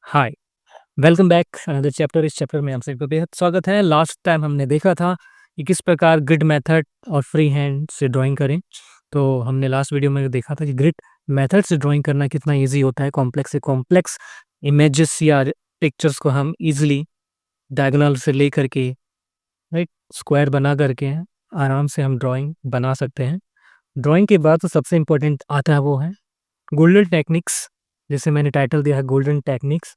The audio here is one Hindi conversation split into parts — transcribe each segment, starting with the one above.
हाय, वेलकम बैक अनदर चैप्टर। इस चैप्टर में आप सभी का बेहद स्वागत है। लास्ट टाइम हमने देखा था कि किस प्रकार ग्रिड मेथड और फ्री हैंड से ड्राइंग करें। तो हमने लास्ट वीडियो में देखा था कि ग्रिड मेथड से ड्राइंग करना कितना इजी होता है। कॉम्प्लेक्स से कॉम्प्लेक्स इमेजेस या पिक्चर्स को हम इजीली डायगोनल से ले करके राइट स्क्वायर बना करके आराम से हम ड्राइंग बना सकते हैं। ड्राइंग के बाद तो सबसे इम्पोर्टेंट आता है वो है गोल्डन टेक्निक्स, जैसे मैंने टाइटल दिया है गोल्डन टेक्निक्स।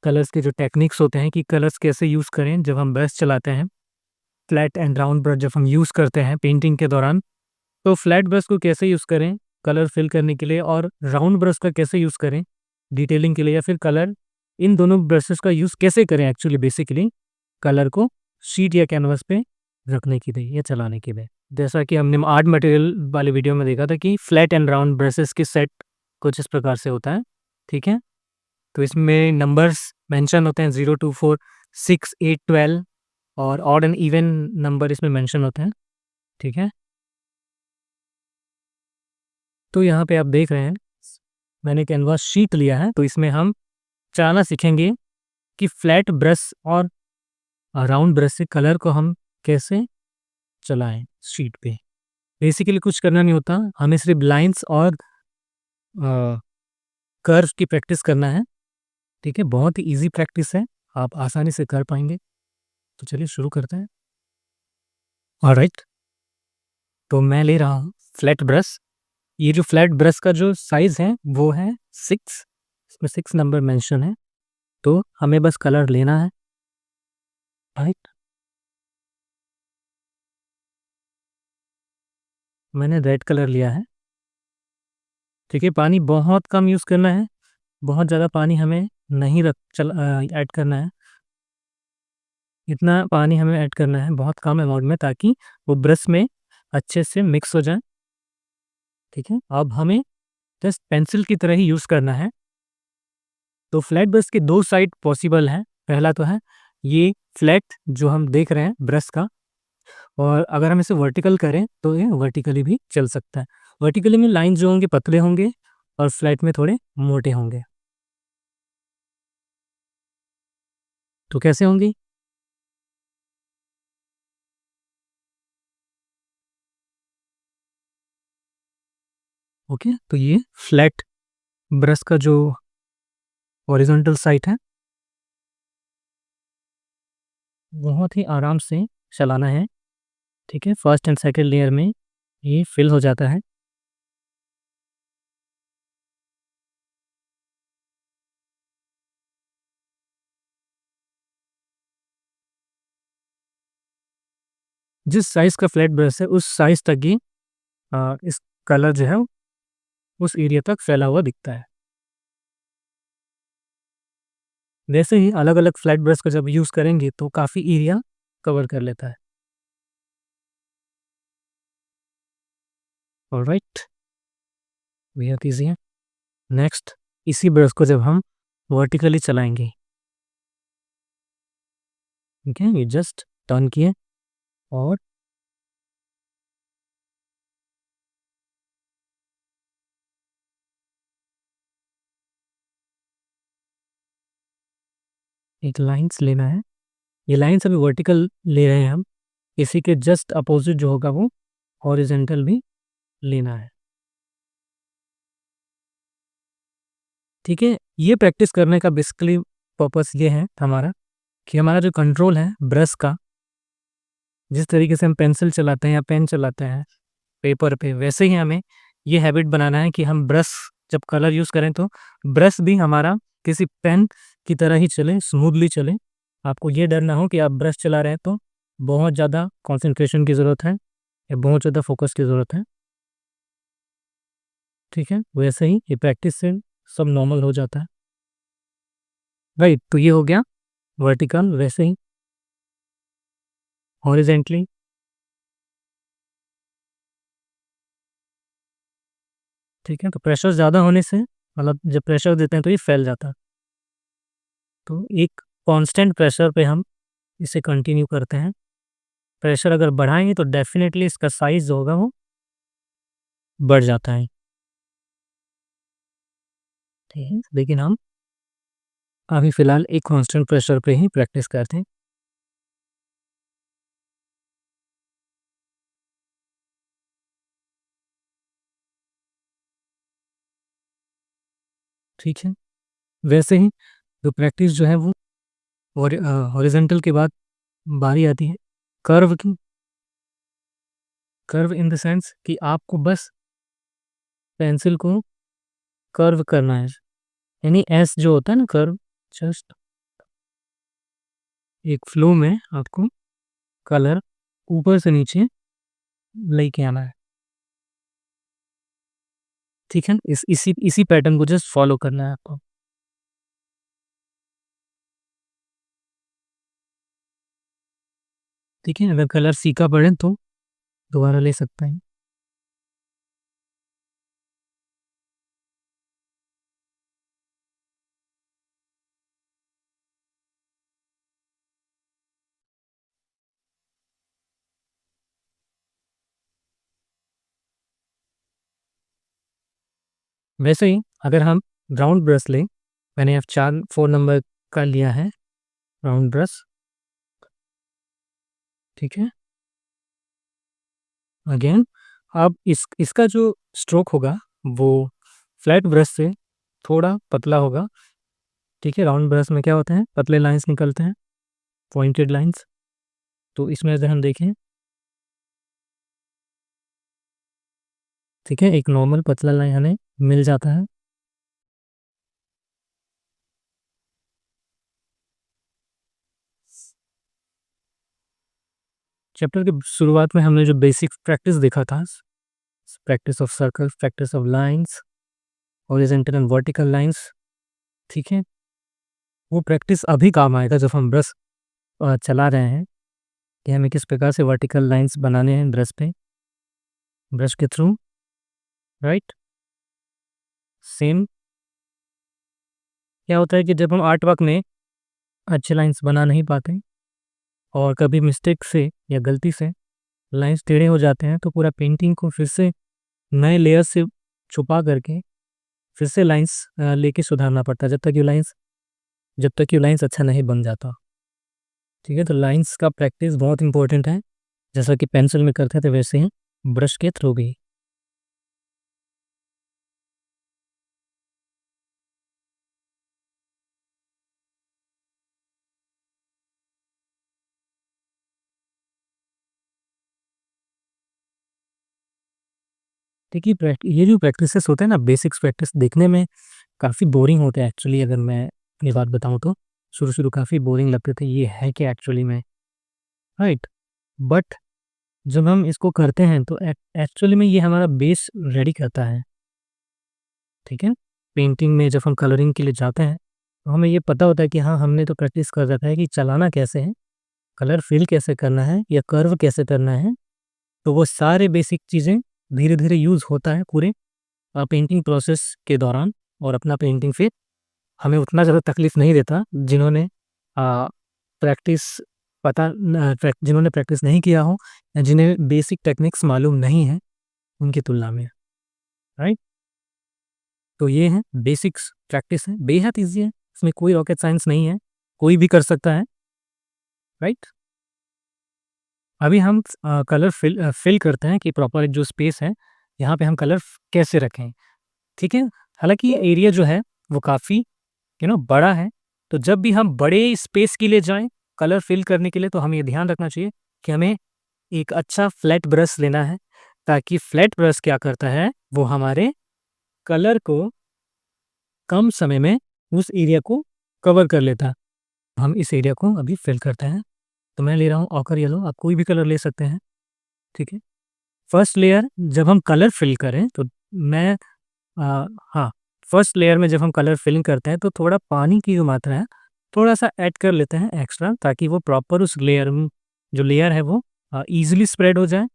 कलर्स के जो टेक्निक्स होते हैं कि कलर्स कैसे यूज़ करें जब हम ब्रश चलाते हैं। फ्लैट एंड राउंड ब्रश जब हम यूज़ करते हैं पेंटिंग के दौरान, तो फ्लैट ब्रश को कैसे यूज़ करें कलर फिल करने के लिए, और राउंड ब्रश का कैसे यूज़ करें डिटेलिंग के लिए, या फिर कलर इन दोनों ब्रशेस का यूज़ कैसे करें एक्चुअली बेसिकली कलर को शीट या कैनवस पे रखने के लिए या चलाने के लिए। जैसा कि हमने आर्ट मटेरियल वाले वीडियो में देखा था कि फ्लैट एंड राउंड ब्रशेस के सेट कुछ इस प्रकार से होता है। ठीक है, तो इसमें नंबर्स मेंशन होते हैं 0 2 4 6 8 12, और ऑड एंड इवन नंबर इसमें मेंशन होते हैं। ठीक है, तो यहाँ पे आप देख रहे हैं मैंने कैनवास शीट लिया है, तो इसमें हम चलाना सीखेंगे कि फ्लैट ब्रश और राउंड ब्रश से कलर को हम कैसे चलाएं शीट पे। बेसिकली कुछ करना नहीं होता, हमें सिर्फ लाइंस और कर्व की प्रैक्टिस करना है। ठीक है, बहुत ही इजी प्रैक्टिस है, आप आसानी से कर पाएंगे। तो चलिए शुरू करते हैं। ऑलराइट, तो मैं ले रहा हूँ फ्लैट ब्रश। ये जो फ्लैट ब्रश का जो साइज़ है वो है 6, इसमें 6 नंबर मेंशन है। तो हमें बस कलर लेना है। राइट, मैंने रेड कलर लिया है। ठीक है, पानी बहुत कम यूज़ करना है, बहुत ज़्यादा पानी हमें नहीं ऐड करना है। इतना पानी हमें ऐड करना है बहुत कम अमाउंट में, ताकि वो ब्रश में अच्छे से मिक्स हो जाए। ठीक है, अब हमें जस्ट पेंसिल की तरह ही यूज़ करना है। तो फ्लैट ब्रश के 2 साइड पॉसिबल हैं। पहला तो है ये फ्लैट जो हम देख रहे हैं ब्रश का, और अगर हम इसे वर्टिकल करें तो ये वर्टिकली भी चल सकता है। वर्टिकली में लाइन जो होंगे पतले होंगे और फ्लैट में थोड़े मोटे होंगे। तो कैसे होंगे? ओके, तो ये फ्लैट ब्रश का जो हॉरिजॉन्टल साइड है बहुत ही आराम से चलाना है। ठीक है, फर्स्ट एंड सेकंड लेयर में ये फिल हो जाता है। जिस साइज़ का फ्लैट ब्रश है उस साइज़ तक ही इस कलर जो है उस एरिया तक फैला हुआ दिखता है। वैसे ही अलग-अलग फ्लैट ब्रश का जब यूज़ करेंगे तो काफ़ी एरिया कवर कर लेता है। ऑलराइट, बेहद ईज़ी है। नेक्स्ट, इसी ब्रश को जब हम वर्टिकली चलाएँगे, ठीक है? ये जस्ट टर्न किए और एक लाइन्स लेना है। ये लाइन्स अभी वर्टिकल ले रहे हैं हम। इसी के जस्ट अपोज़िट जो होगा वो हॉरिज़ॉन्टल भी लेना है। ठीक है? ये प्रैक्टिस करने का बेसिकली पर्पस ये है हमारा कि हमारा जो कंट्रोल है ब्रश का, जिस तरीके से हम पेंसिल चलाते हैं या पेन चलाते हैं पेपर पे, वैसे ही हमें ये हैबिट बनाना है कि हम ब्रश जब कलर यूज़ करें तो ब्रश भी हमारा किसी पेन की तरह ही चले, स्मूथली चले। आपको ये डर ना हो कि आप ब्रश चला रहे हैं तो बहुत ज़्यादा कंसंट्रेशन की ज़रूरत है या बहुत ज़्यादा फोकस की ज़रूरत है। ठीक है? वैसे ही ये प्रैक्टिस से सब नॉर्मल हो जाता है। राइट, तो ये हो गया वर्टिकल। वैसे ही हॉरिज़ॉन्टली, ठीक है? तो प्रेशर ज़्यादा होने से मतलब जब प्रेशर देते हैं तो ये फैल जाता है। तो एक कांस्टेंट प्रेशर पे हम इसे कंटिन्यू करते हैं। प्रेशर अगर बढ़ाएँगे तो डेफ़िनेटली इसका साइज़ जो होगा वो बढ़ जाता है। ठीक है? लेकिन हम अभी फ़िलहाल एक कांस्टेंट प्रेशर पे ही प्रैक्टिस करते हैं। ठीक है? वैसे ही जो प्रैक्टिस जो है वो हॉरिज़ॉन्टल के बाद बारी आती है कर्व की। कर्व इन द सेंस कि आपको बस पेंसिल को कर्व करना है। यानी एस जो होता है ना कर्व, जस्ट एक फ्लो में आपको कलर ऊपर से नीचे लेके आना है। ठीक है? इसी पैटर्न को जस्ट फॉलो करना है आपको। ठीक है? अगर कलर फीका पड़े तो दोबारा ले सकते हैं। वैसे ही अगर हम राउंड ब्रश लें, मैंने अब 4 नंबर का लिया है राउंड ब्रश। ठीक है? अगेन अब इसका जो स्ट्रोक होगा वो फ्लैट ब्रश से थोड़ा पतला होगा। ठीक है? राउंड ब्रश में क्या होते हैं, पतले लाइन्स निकलते हैं, पॉइंटेड लाइन्स। तो इसमें अगर हम देखें, ठीक है, एक नॉर्मल पतला लाइन हमें मिल जाता है। चैप्टर की शुरुआत में हमने जो बेसिक प्रैक्टिस देखा था, practice of circles, practice of lines, horizontal and vertical lines. ठीक है? वो प्रैक्टिस अभी काम आएगा जब हम ब्रश चला रहे हैं कि हमें किस प्रकार से वर्टिकल लाइन्स बनाने हैं ब्रश पे, ब्रश के थ्रू, राइट? सेम क्या होता है कि जब हम आर्ट वर्क में अच्छे लाइन्स बना नहीं पाते और कभी मिस्टेक से या गलती से लाइन्स टेढ़े हो जाते हैं, तो पूरा पेंटिंग को फिर से नए लेयर से छुपा करके फिर से लाइन्स लेके सुधारना पड़ता है, जब तक ये लाइन्स अच्छा नहीं बन जाता। ठीक है? तो लाइन्स का प्रैक्टिस बहुत इंपॉर्टेंट है, जैसा कि पेंसिल में करते थे वैसे ही ब्रश के थ्रू भी। देखिए ये जो प्रैक्टिसेस होते हैं ना, बेसिक्स प्रैक्टिस देखने में काफ़ी बोरिंग होते हैं एक्चुअली, अगर मैं अपनी बात बताऊँ तो। शुरू-शुरू काफ़ी बोरिंग लगते थे, ये है क्या एक्चुअली में, राइट? बट जब हम इसको करते हैं तो एक्चुअली में ये हमारा बेस रेडी करता है। ठीक है? पेंटिंग में जब हम कलरिंग के लिए जाते हैं, तो हमें ये पता होता है कि हाँ, हमने तो प्रैक्टिस कर रखा है कि चलाना कैसे है, कलर फिल कैसे करना है या कर्व कैसे करना है। तो वो सारे बेसिक चीज़ें धीरे-धीरे यूज़ होता है पूरे पेंटिंग प्रोसेस के दौरान, और अपना पेंटिंग फिर हमें उतना ज़्यादा तकलीफ़ नहीं देता जिन्होंने प्रैक्टिस जिन्होंने प्रैक्टिस नहीं किया हो या जिन्हें बेसिक टेक्निक्स मालूम नहीं है उनकी तुलना में, राइट? तो ये है बेसिक्स प्रैक्टिस है, बेहद ईज़ी है, इसमें कोई रॉकेट साइंस नहीं है, कोई भी कर सकता है, राइट? अभी हम कलर फिल करते हैं कि प्रॉपर जो स्पेस है, यहाँ पे हम कलर कैसे रखें, ठीक है? हालाँकि ये एरिया जो है वो काफ़ी बड़ा है, तो जब भी हम बड़े स्पेस के लिए जाएँ, कलर फिल करने के लिए, तो हमें ये ध्यान रखना चाहिए कि हमें एक अच्छा फ्लैट ब्रश लेना है, ताकि फ्लैट ब्रश क्या करता है, वो हमारे कलर को कम समय में उस एरिया को कवर कर लेता है। हम इस एरिया को अभी फिल करते हैं, तो मैं ले रहा हूँ ऑकर येलो, आप कोई भी कलर ले सकते हैं, ठीक है? फर्स्ट लेयर जब हम कलर फिल करें तो मैं हाँ, फर्स्ट लेयर में जब हम कलर फिल करते हैं तो थोड़ा पानी की जो मात्रा है, थोड़ा-सा ऐड कर लेते हैं एक्स्ट्रा, ताकि वो प्रॉपर उस जो लेयर है वो ईज़िली स्प्रेड हो जाए,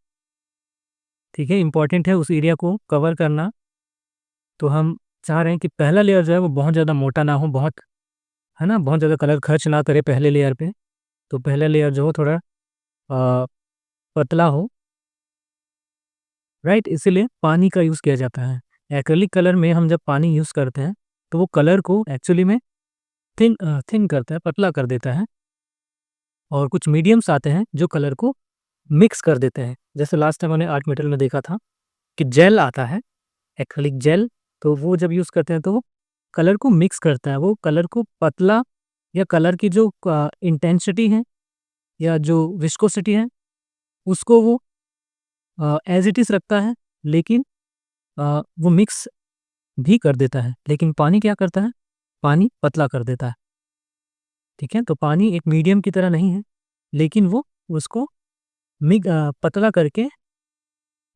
ठीक है? इम्पोर्टेंट है उस एरिया को कवर करना, तो हम चाह रहे हैं कि पहला लेयर जो है वो बहुत ज़्यादा मोटा ना हो, है ना? बहुत ज़्यादा कलर खर्च ना करे पहले लेयर पे, तो पहला लेयर जो हो थोड़ा पतला हो, राइट? इसीलिए पानी का यूज़ किया जाता है। एक्रिलिक कलर में हम जब पानी यूज़ करते हैं, तो वो कलर को एक्चुअली में थिन करता है, पतला कर देता है। और कुछ मीडियम्स आते हैं जो कलर को मिक्स कर देते हैं। जैसे लास्ट टाइम मैंने आर्ट मटेरियल में देखा था कि जेल आता है, एक्रिलिक जेल, तो वो जब यूज़ करते हैं तो वो कलर को मिक्स करता है। वो कलर को पतला या कलर की जो इंटेंसिटी है या जो विस्कोसिटी है उसको वो एज़ इट इज़ रखता है, लेकिन वो मिक्स भी कर देता है। लेकिन पानी क्या करता है? पानी पतला कर देता है, ठीक है? तो पानी एक मीडियम की तरह नहीं है, लेकिन वो उसको पतला करके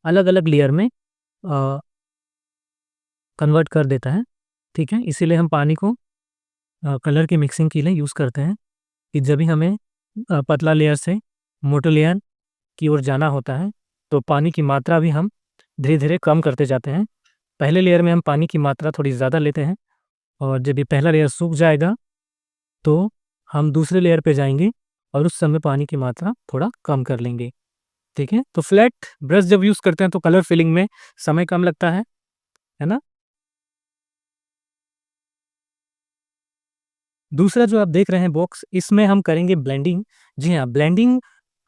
अलग-अलग लेयर में कन्वर्ट कर देता है, ठीक है? इसीलिए हम पानी को कलर की मिक्सिंग के लिए यूज़ करते हैं कि जब भी हमें पतला लेयर से मोटे लेयर की ओर जाना होता है, तो पानी की मात्रा भी हम धीरे-धीरे कम करते जाते हैं। पहले लेयर में हम पानी की मात्रा थोड़ी ज़्यादा लेते हैं और जब ये पहला लेयर सूख जाएगा, तो हम दूसरे लेयर पे जाएँगे और उस समय पानी की मात्रा थोड़ा कम कर लेंगे, ठीक है? तो फ्लैट ब्रश जब यूज़ करते हैं तो कलर फिलिंग में समय कम लगता है ना? दूसरा जो आप देख रहे हैं बॉक्स, इसमें हम करेंगे ब्लेंडिंग। जी हाँ, ब्लेंडिंग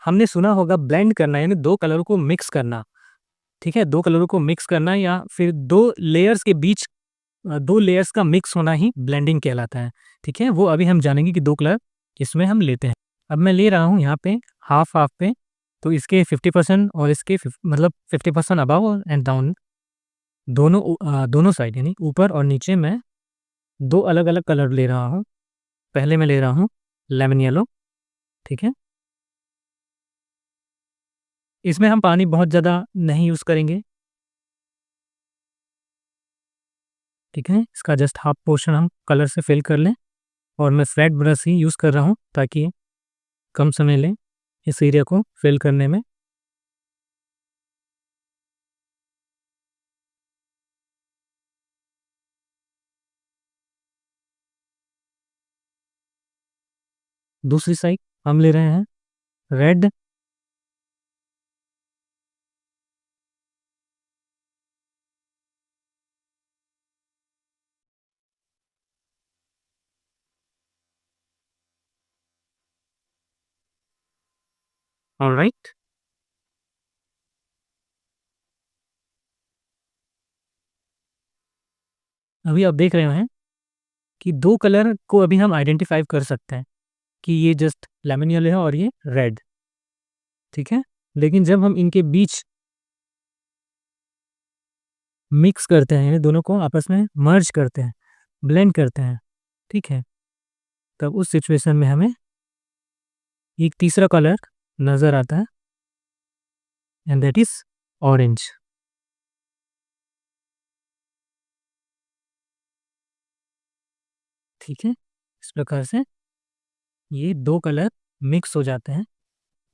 हमने सुना होगा, ब्लेंड करना यानी 2 कलरों को मिक्स करना, ठीक है? 2 कलरों को मिक्स करना या फिर 2 लेयर्स के बीच 2 लेयर्स का मिक्स होना ही ब्लेंडिंग कहलाता है, ठीक है? वो अभी हम जानेंगे कि 2 कलर इसमें हम लेते हैं। अब मैं ले रहा हूँ यहाँ पे हाफ-हाफ पे, तो इसके 50% और इसके मतलब 50% अबव एंड डाउन, दोनों साइड यानी ऊपर और नीचे मैं 2 अलग-अलग कलर ले रहा हूँ। पहले मैं ले रहा हूँ लेमन येलो, ठीक है? इसमें हम पानी बहुत ज़्यादा नहीं यूज़ करेंगे, ठीक है? इसका जस्ट हाफ पोर्शन हम कलर से फिल कर लें और मैं फ्लैट ब्रश ही यूज़ कर रहा हूँ ताकि कम समय लें इस एरिया को फिल करने में। दूसरी साइड हम ले रहे हैं रेड, ऑलराइट? अभी आप देख रहे हैं कि 2 कलर को अभी हम आइडेंटिफ़ाई कर सकते हैं कि ये जस्ट लेमन येलो है और ये रेड, ठीक है? लेकिन जब हम इनके बीच मिक्स करते हैं, यानी दोनों को आपस में मर्ज करते हैं, ब्लेंड करते हैं, ठीक है? तब उस सिचुएशन में हमें एक तीसरा कलर नज़र आता है एंड दैट इज़ ऑरेंज, ठीक है? इस प्रकार से ये 2 कलर मिक्स हो जाते हैं।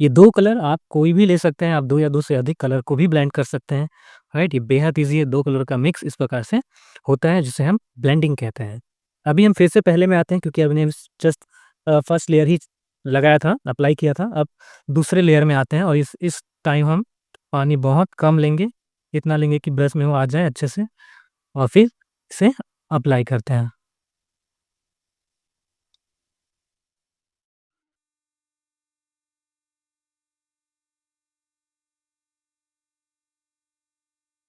ये 2 कलर आप कोई भी ले सकते हैं, आप 2 या 2 से अधिक कलर को भी ब्लेंड कर सकते हैं, राइट? ये बेहद ईज़ी है, 2 कलर का मिक्स इस प्रकार से होता है जिसे हम ब्लेंडिंग कहते हैं। अभी हम फिर से पहले में आते हैं क्योंकि अभी हमने जस्ट फर्स्ट लेयर ही लगाया था, अप्लाई किया था। अब दूसरे लेयर में आते हैं और इस टाइम हम पानी बहुत कम लेंगे, इतना लेंगे कि ब्रश में वो आ जाए अच्छे से और फिर इसे अप्लाई करते हैं।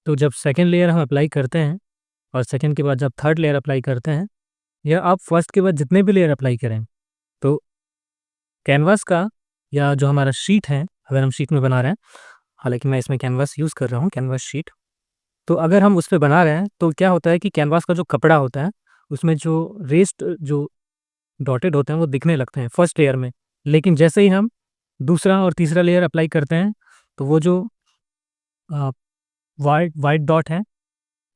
तो जब सेकंड लेयर हम अप्लाई करते हैं और सेकंड के बाद जब थर्ड लेयर अप्लाई करते हैं या आप फर्स्ट के बाद जितने भी लेयर अप्लाई करें, तो कैनवास का या जो हमारा शीट है, अगर हम शीट में बना रहे हैं, हालाँकि मैं इसमें कैनवास यूज़ कर रहा हूँ, कैनवास शीट। तो अगर हम उस पे बना रहे हैं, तो क्या होता है कि कैनवास का जो कपड़ा होता है, उसमें जो रेस्ट जो डॉटेड होते हैं, वो दिखने लगते हैं फर्स्ट लेयर में। लेकिन जैसे ही हम दूसरा और तीसरा लेयर अप्लाई करते हैं, तो वो जो अ, व्हाइट व्हाइट डॉट है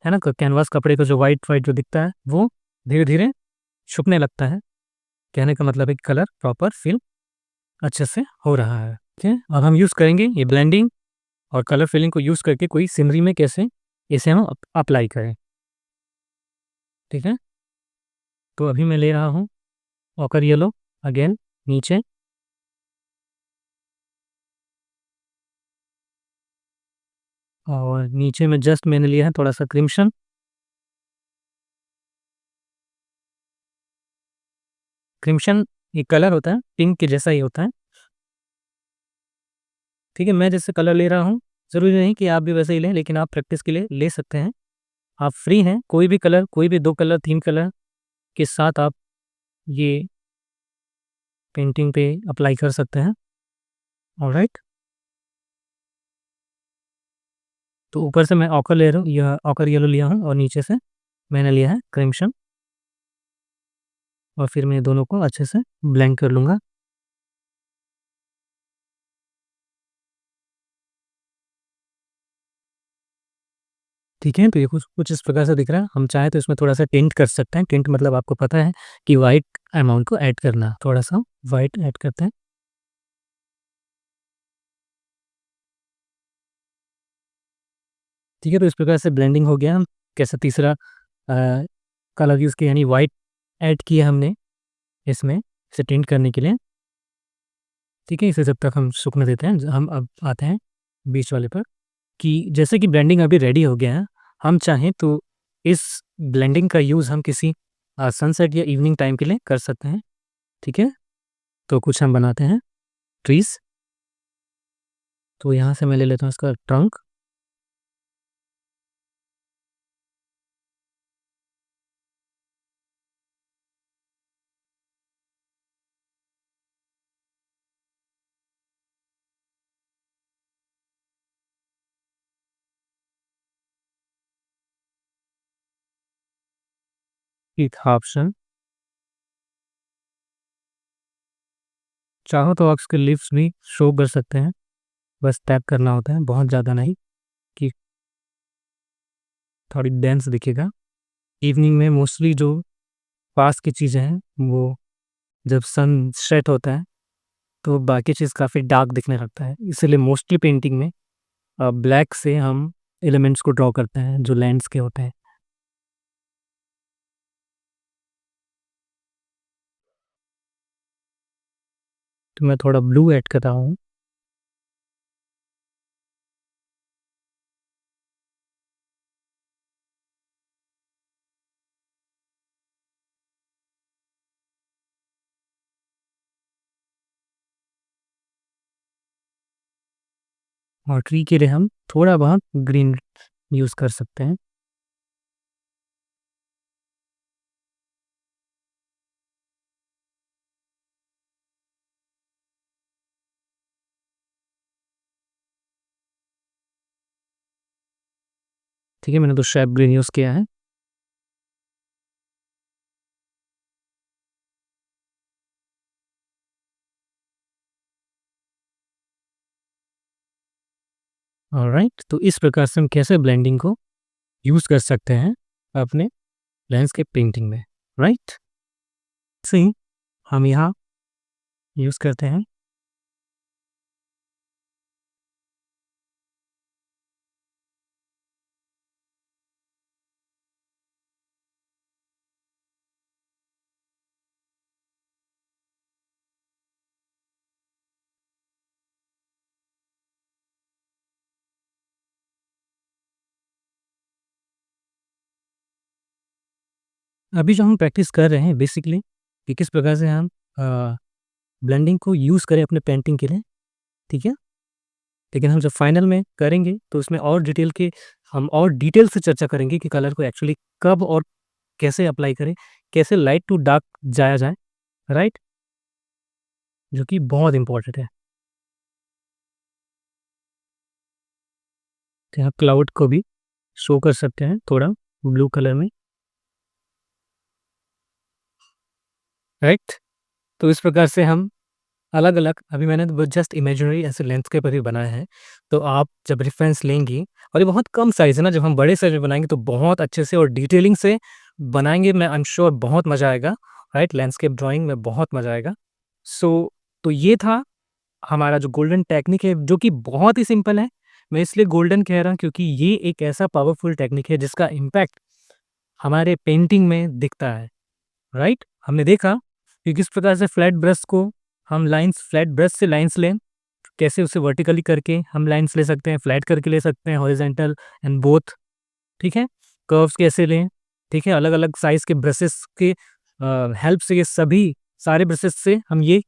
ना? क कैनवास कपड़े का जो व्हाइट व्हाइट जो दिखता है, वो धीरे-धीरे छुपने लगता है। कहने का मतलब है कि कलर प्रॉपर फिल अच्छे से हो रहा है। ठीक है? अब हम यूज़ करेंगे ये ब्लेंडिंग और कलर फिलिंग को यूज़ करके कोई सीनरी में कैसे इसे हम अप्लाई करें। ठीक है? तो अभी मैं ले रहा हूँ ऑकर येलो अगेन नीचे और नीचे में जस्ट मैंने लिया है थोड़ा-सा क्रिम्सन क्रिम्शन एक कलर होता है, पिंक के जैसा ही होता है। ठीक है, मैं जैसे कलर ले रहा हूँ, ज़रूरी नहीं कि आप भी वैसे ही लें, लेकिन आप प्रैक्टिस के लिए ले सकते हैं। आप फ्री हैं, कोई भी कलर, कोई भी 2 कलर, 3 कलर के साथ आप ये पेंटिंग पे अप्लाई कर सकते हैं। ऑलराइट, तो ऊपर से मैं ऑकर ले रहा हूँ, यह ऑकर येलो लिया हूँ और नीचे से मैंने लिया है क्रिम्शन, और फिर मैं दोनों को अच्छे से ब्लेंड कर लूँगा। ठीक है, तो ये कुछ कुछ इस प्रकार से दिख रहा है। हम चाहें तो इसमें थोड़ा-सा टिंट कर सकते हैं। टिंट मतलब आपको पता है कि व्हाइट अमाउंट को ऐड करना। थोड़ा-सा व्हाइट ऐड करते हैं। ठीक है, तो इस प्रकार से ब्लेंडिंग हो गया। हम कैसे तीसरा कलर यूज़ किया, यानी व्हाइट ऐड किया हमने इसमें, इसे टिंट करने के लिए। ठीक है, इसे जब तक हम सूखने देते हैं, हम अब आते हैं बीच वाले पर, कि जैसे कि ब्लेंडिंग अभी रेडी हो गया है, हम चाहें तो इस ब्लेंडिंग का यूज़ हम किसी सनसेट या इवनिंग टाइम के लिए कर सकते हैं। ठीक है? तो कुछ हम बनाते हैं ट्रीज़। तो यहाँ से मैं ले लेता हूँ इसका ट्रंक। एक ऑप्शन, चाहो तो आप इसके लीव्स भी शो कर सकते हैं, बस टैप करना होता है, बहुत ज़्यादा नहीं, कि थोड़ी डेंस दिखेगा। इवनिंग में मोस्टली जो पास की चीज़ें हैं, वो जब सन सेट होता है, तो बाकी चीज़ काफ़ी डार्क दिखने लगता है। इसीलिए मोस्टली पेंटिंग में ब्लैक से हम एलिमेंट्स को ड्रॉ करते हैं, जो लैंड्स के होते हैं। तो मैं थोड़ा ब्लू ऐड कर रहा हूँ। और ट्री के लिए हम थोड़ा बहुत ग्रीन यूज़ कर सकते हैं। ठीक है, मैंने तो शेप ग्रीन यूज़ किया है। ऑलराइट, तो इस प्रकार से हम कैसे ब्लेंडिंग को यूज़ कर सकते हैं अपने लैंडस्केप पेंटिंग में, राइट? ऐसे ही हम यहाँ यूज़ करते हैं। अभी जो हम प्रैक्टिस कर रहे हैं बेसिकली, कि किस प्रकार से हम ब्लेंडिंग को यूज़ करें अपने पेंटिंग के लिए, ठीक है? लेकिन हम जब फाइनल में करेंगे तो उसमें और हम और डिटेल से चर्चा करेंगे कि कलर को एक्चुअली कब और कैसे अप्लाई करें, कैसे लाइट टू डार्क जाया जाए, राइट? जो कि बहुत इम्पोर्टेंट है। तो यहाँ क्लाउड को भी शो कर सकते हैं थोड़ा ब्लू कलर में, राइट? तो इस प्रकार से हम अलग-अलग, अभी मैंने वो जस्ट इमेजिनरी ऐसे लैंडस्केप अभी बनाया है, तो आप जब रेफ़रेंस लेंगी, और ये बहुत कम साइज़ है ना, जब हम बड़े साइज़ में बनाएँगे तो बहुत अच्छे से और डिटेलिंग से बनाएँगे, मैं आई एम श्योर बहुत मज़ा आएगा, राइट? लैंडस्केप ड्राइंग में बहुत मज़ा आएगा। सो तो ये था हमारा जो गोल्डन टेक्निक है, जो कि बहुत ही सिंपल है। मैं इसलिए गोल्डन कह रहा हूँ क्योंकि ये एक ऐसा पावरफुल टेक्निक है जिसका इम्पैक्ट हमारे पेंटिंग में दिखता है, राइट? हमने देखा कि किस प्रकार से फ्लैट ब्रश से लाइन्स लें, कैसे उसे वर्टिकली करके हम लाइन्स ले सकते हैं, फ्लैट करके ले सकते हैं, हॉरिज़ॉन्टल एंड बोथ, ठीक है? कर्व्स कैसे लें, ठीक है? अलग-अलग साइज़ के ब्रशेज़ के हेल्प से ये सभी सारे ब्रशेस से हम ये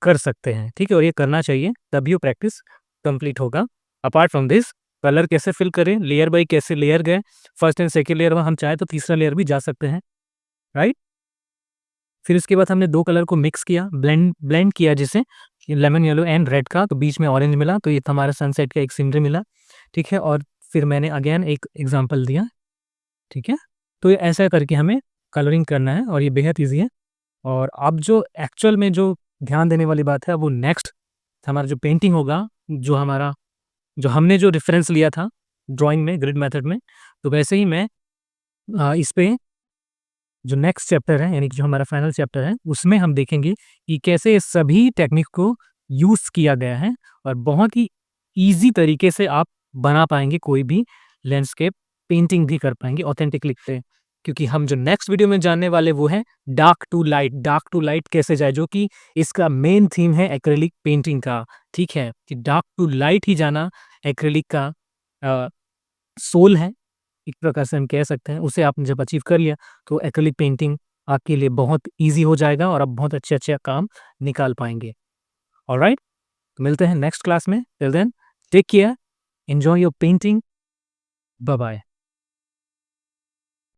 कर सकते हैं, ठीक है? और ये करना चाहिए, तभी वो प्रैक्टिस कंप्लीट होगा। अपार्ट फ्रॉम दिस, कलर कैसे फिल करें, लेयर बाय कैसे लेयर गए, फर्स्ट एंड सेकंड लेयर में हम चाहे तो तीसरा लेयर भी जा सकते हैं, राइट? फिर इसके बाद हमने 2 कलर को मिक्स किया, ब्लेंड ब्लेंड किया, जिसे लेमन येलो एंड रेड का, तो बीच में ऑरेंज मिला, तो ये हमारा सनसेट का एक सीनरी मिला, ठीक है? और फिर मैंने अगेन एक एग्जांपल दिया, ठीक है? तो ये ऐसा करके हमें कलरिंग करना है और ये बेहद ईज़ी है। और अब जो एक्चुअल में जो ध्यान देने वाली बात है, वो नेक्स्ट हमारा जो पेंटिंग होगा, जो हमने जो रेफ़रेंस लिया था ड्राइंग में, ग्रिड मेथड में, तो वैसे ही मैं इस पे जो नेक्स्ट चैप्टर है, यानी कि जो हमारा फाइनल चैप्टर है, उसमें हम देखेंगे कि कैसे इस सभी टेक्निक को यूज़ किया गया है और बहुत ही ईज़ी तरीके से आप बना पाएँगे, कोई भी लैंडस्केप पेंटिंग भी कर पाएँगे ऑथेंटिकली से। क्योंकि हम जो नेक्स्ट वीडियो में जानने वाले वो है डार्क टू लाइट कैसे जाए, जो कि इसका मेन थीम है एक्रिलिक पेंटिंग का, ठीक है? कि डार्क टू लाइट ही जाना एक्रिलिक का सोल है, एक प्रकार से हम कह सकते हैं। उसे आपने जब अचीव कर लिया, तो एक्रिलिक पेंटिंग आपके लिए बहुत ईज़ी हो जाएगा और आप बहुत अच्छे-अच्छे काम निकाल पाएँगे। ऑलराइट? तो मिलते हैं नेक्स्ट क्लास में। Till then take care, enjoy your painting. Bye bye.